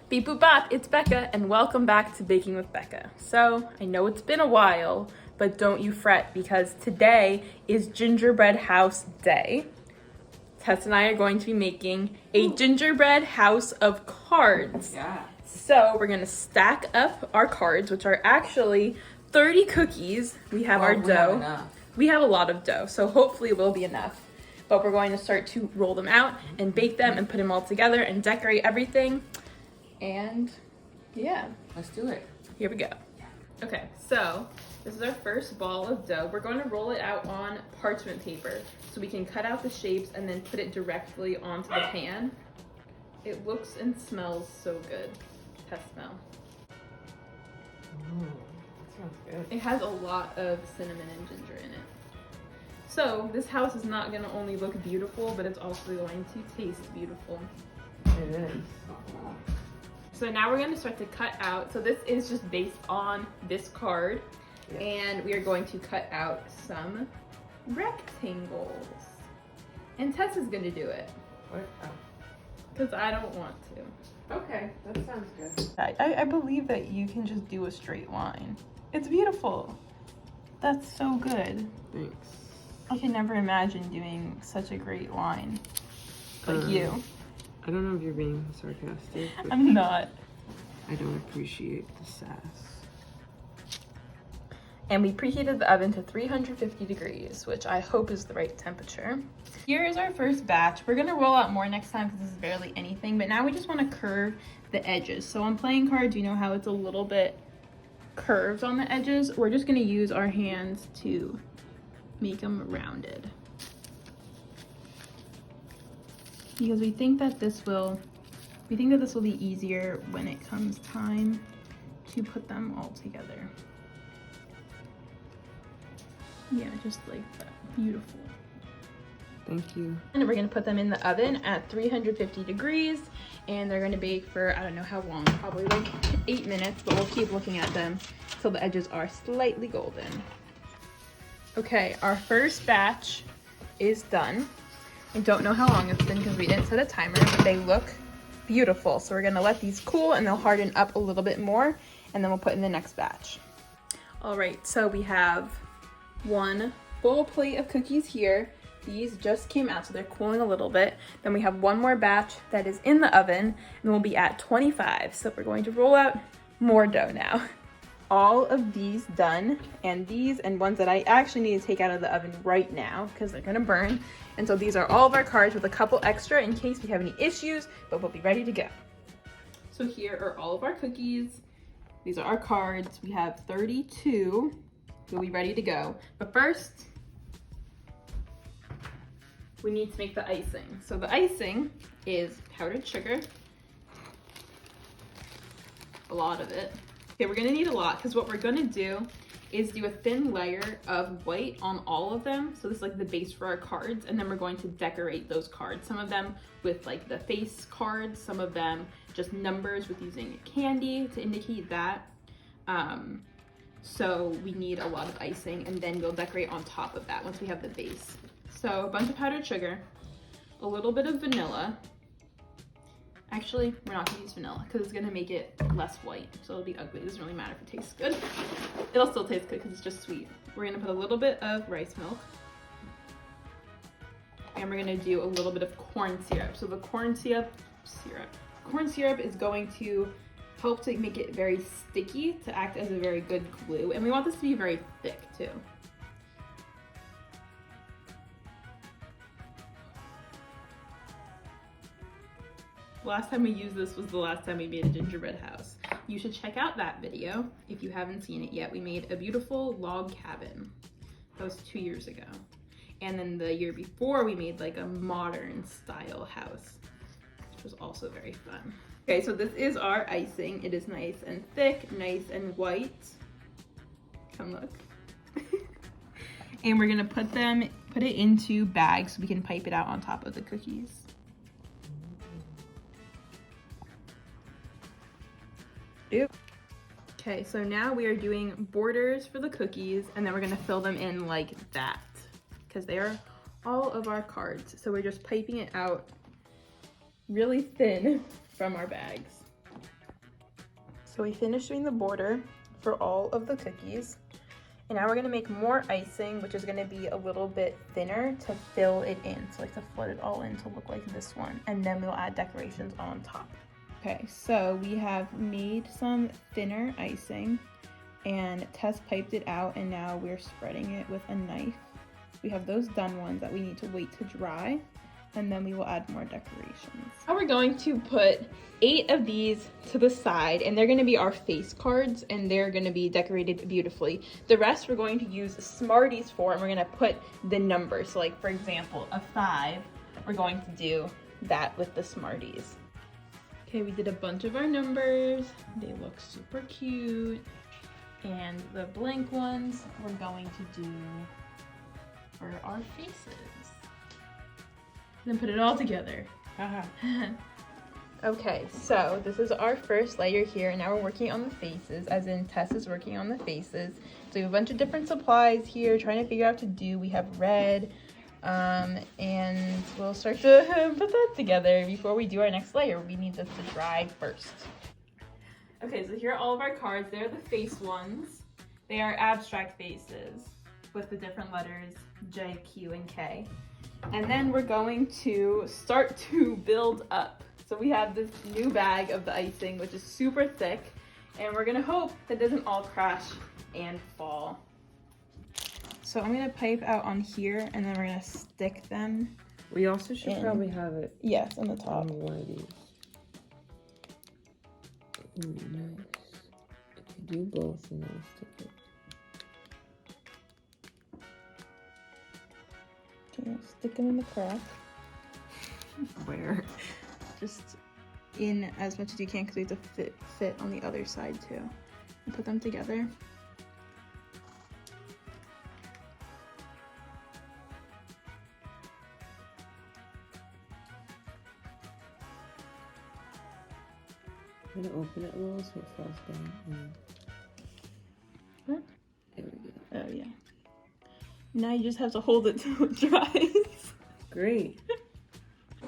Beep boop bop, it's Becca, and welcome back to Baking with Becca. So, I know it's been a while, but don't you fret because today is Gingerbread House Day. Tess and I are going to be making a gingerbread house of cards. Yeah. So, we're gonna stack up our cards, which are actually 30 cookies. We have our dough. We have a lot of dough, so hopefully it will be enough. But we're going to start to roll them out and bake them and put them all together and decorate everything. And yeah, Let's do it. here we go. Okay, so this is our first ball of dough. We're going to roll it out on parchment paper so we can cut out the shapes and then put it directly onto the pan. It looks and smells so good. Test smell. That sounds good. It has a lot of cinnamon and ginger in it. So this house is not going to only look beautiful, but it's also going to taste beautiful. It is. So now we're going to start to cut out. So this is just based on this card. Yeah. And we are going to cut out some rectangles. And Tess is going to do it. What? Oh. Because I don't want to. Okay, that sounds good. I believe that you can just do a straight line. It's beautiful. That's so good. Thanks. I can never imagine doing such a great line like you. I don't know if you're being sarcastic, but I'm not. I don't appreciate the sass. And we preheated the oven to 350 degrees, which I hope is the right temperature. Here is our first batch. We're gonna roll out more next time because this is barely anything, but now we just wanna curve the edges. So on playing cards, you know how it's a little bit curved on the edges? We're just gonna use our hands to make them rounded. Because we think that this will be easier when it comes time to put them all together. Yeah, just like that. Beautiful. Thank you. And we're gonna put them in the oven at 350 degrees, and they're gonna bake for, I don't know how long, probably like 8 minutes, but we'll keep looking at them till the edges are slightly golden. Okay, our first batch is done. I don't know how long it's been because we didn't set a timer, but they look beautiful. So we're gonna let these cool and they'll harden up a little bit more, and then we'll put in the next batch. All right, so we have one full plate of cookies here. These just came out, so they're cooling a little bit. Then we have one more batch that is in the oven, and we'll be at 25. So we're going to roll out more dough now. All of these done, and these and ones that I actually need to take out of the oven right now because they're gonna burn. And so these are all of our cards with a couple extra in case we have any issues, but we'll be ready to go. So here are all of our cookies. These are our cards. We have 32. We'll be ready to go. But first, we need to make the icing. So the icing is powdered sugar. A lot of it. Okay, we're gonna need a lot because what we're gonna do is do a thin layer of white on all of them. So this is like the base for our cards, and then we're going to decorate those cards. Some of them with like the face cards, some of them just numbers with using candy to indicate that. So we need a lot of icing, and then we'll decorate on top of that once we have the base. So a bunch of powdered sugar, a little bit of vanilla. Actually, we're not gonna use vanilla because it's gonna make it less white, so it'll be ugly. It doesn't really matter if it tastes good. It'll still taste good because it's just sweet. We're gonna put a little bit of rice milk, and we're gonna do a little bit of corn syrup. So the corn syrup is going to help to make it very sticky, to act as a very good glue, and we want this to be very thick too. Last time we used this was the last time we made a gingerbread house. You should check out that video if you haven't seen it yet. We made a beautiful log cabin. That was 2 years ago. And then the year before we made like a modern style house, which was also very fun. Okay, so this is our icing. It is nice and thick, nice and white. Come look. And we're gonna put it into bags so we can pipe it out on top of the cookies. Okay, so now we are doing borders for the cookies, and then we're gonna fill them in like that because they are all of our cards. So we're just piping it out really thin from our bags. So we finished doing the border for all of the cookies. And now we're gonna make more icing, which is gonna be a little bit thinner to fill it in. So like to flood it all in to look like this one. And then we'll add decorations on top. Okay, so we have made some thinner icing and Tess piped it out, and now we're spreading it with a knife. We have those done ones that we need to wait to dry, and then we will add more decorations. Now we're going to put 8 of these to the side, and they're gonna be our face cards, and they're gonna be decorated beautifully. The rest we're going to use Smarties for, and we're gonna put the numbers. So like, for example, a 5, we're going to do that with the Smarties. Okay, we did a bunch of our numbers. They look super cute. And the blank ones we're going to do for our faces. Then put it all together. Okay, so this is our first layer here, and now we're working on the faces, as in Tess is working on the faces. So we have a bunch of different supplies here, trying to figure out what to do. We have red, and we'll start to put that together. Before we do our next layer, we need this to dry first. Okay, so here are all of our cards. They're the face ones. They are abstract faces with the different letters J, Q, and K. And then we're going to start to build up. So we have this new bag of the icing, which is super thick, and we're gonna hope that it doesn't all crash and fall. So I'm gonna pipe out on here, and then we're gonna stick them. We also should probably have it. Yes, on the top. On one of these. Ooh, nice. If you do both, and I'll stick it. Okay, stick them in the crack. Where? Just in as much as you can, because we have to fit on the other side too. And put them together. I'm gonna open it a little so it falls down. What? There we go. Oh yeah. Now you just have to hold it till it dries. Great.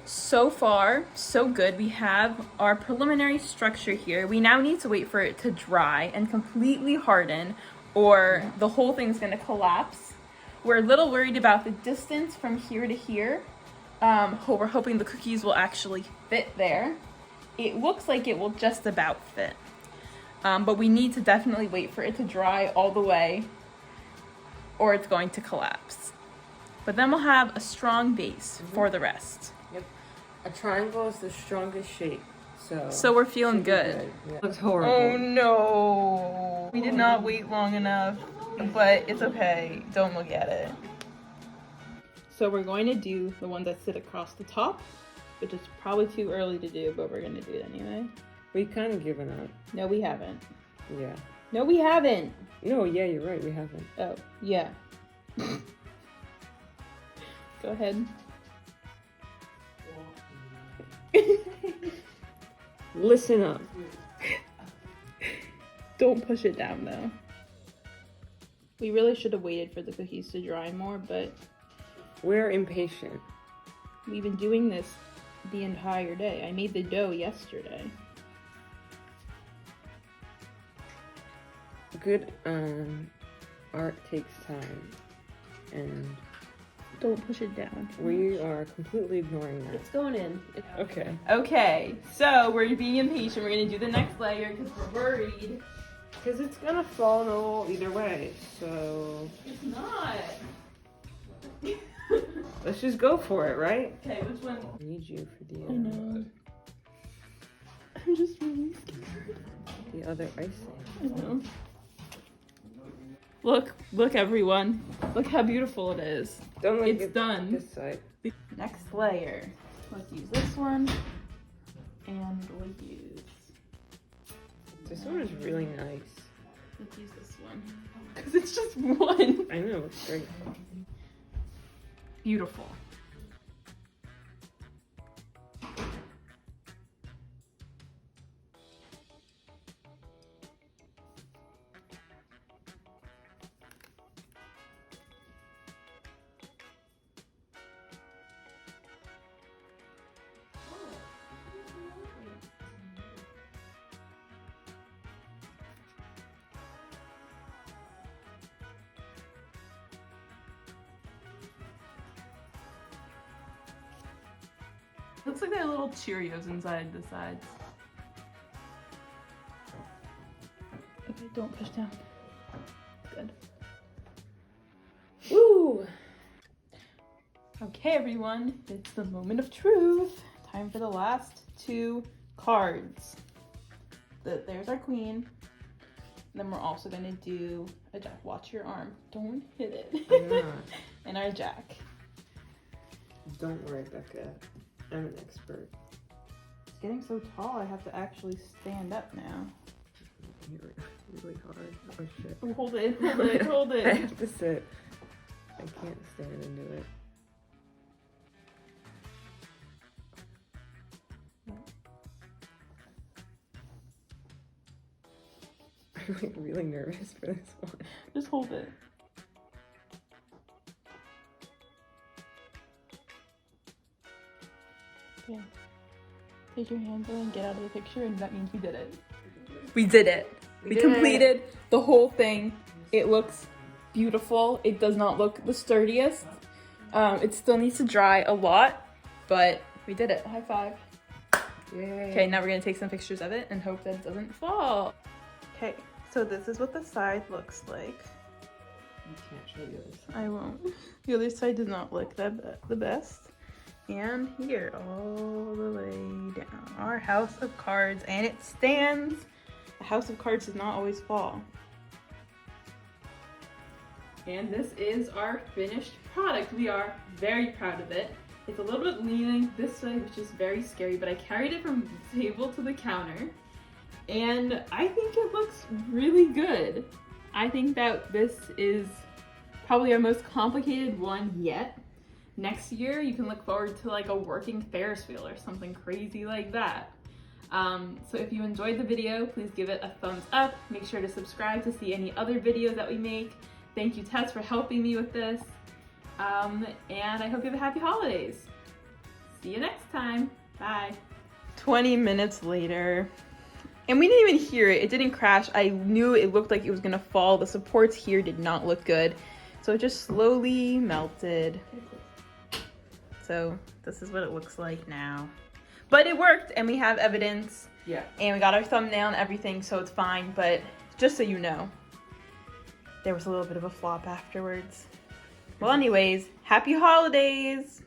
So far, so good. We have our preliminary structure here. We now need to wait for it to dry and completely harden, or the whole thing's gonna collapse. We're a little worried about the distance from here to here. We're hoping the cookies will actually fit there. It looks like it will just about fit. But we need to definitely wait for it to dry all the way, or it's going to collapse. But then we'll have a strong base for the rest. Yep. A triangle is the strongest shape. So we're feeling good. Yeah. Looks horrible. Oh no. We did not wait long enough, but it's okay. Don't look at it. So we're going to do the ones that sit across the top, which is probably too early to do, but we're going to do it anyway. We've kind of given up. No, we haven't. Yeah. No, we haven't. No, yeah, you're right. We haven't. Oh, yeah. Go ahead. Listen up. Don't push it down though. We really should have waited for the cookies to dry more, but We're impatient. we've been doing this the entire day. I made the dough yesterday. Good art takes time, and Don't push it down. we are completely ignoring that. It's going in. Okay. Okay, so we're being impatient. We're gonna do the next layer because we're worried. Because it's gonna fall no either way, so It's not. let's just go for it, right? Okay, which one? I need you for the I know. I'm just really scared. the other icing. I know. Look everyone. Look how beautiful it is. Don't let It's it done. This side. Next layer. Let's use this one. And we'll use... This one is really nice. Let's use this one. Because it's just one. I know, it's great. Beautiful. Looks like they have little Cheerios inside the sides. Okay, don't push down. Good. Woo! Okay, everyone, it's the moment of truth. Time for the last 2 cards. There's our queen. Then we're also gonna do a jack. Watch your arm. Don't hit it. I'm not. And our jack. Don't worry, Becca. I'm an expert. It's getting so tall, I have to actually stand up now. You're really hard. Oh shit. Oh, hold it, hold it, hold I it. have to sit. I can't stand into it. I'm like really nervous for this one. Just hold it. Okay. Take your hands away and get out of the picture, and that means we did it. We did it. We completed the whole thing. It looks beautiful. It does not look the sturdiest. It still needs to dry a lot, but we did it. High five. Yay. Okay, now we're gonna take some pictures of it and hope that it doesn't fall. Okay, so this is what the side looks like. You can't show the other side. I won't. The other side does not look the best. And here, all the way down, our house of cards, and it stands. A house of cards does not always fall. And this is our finished product. We are very proud of it. It's a little bit leaning this way, which is very scary, but I carried it from the table to the counter, and I think it looks really good. I think that this is probably our most complicated one yet. Next year, you can look forward to like a working Ferris wheel or something crazy like that. So if you enjoyed the video, please give it a thumbs up. Make sure to subscribe to see any other videos that we make. Thank you, Tess, for helping me with this. And I hope you have a happy holidays. See you next time. Bye. 20 minutes later. And we didn't even hear it. It didn't crash. I knew it looked like it was gonna fall. The supports here did not look good. So it just slowly melted. So this is what it looks like now. But it worked, and we have evidence. Yeah. And we got our thumbnail and everything, so it's fine. But just so you know, there was a little bit of a flop afterwards. Well, anyways, happy holidays!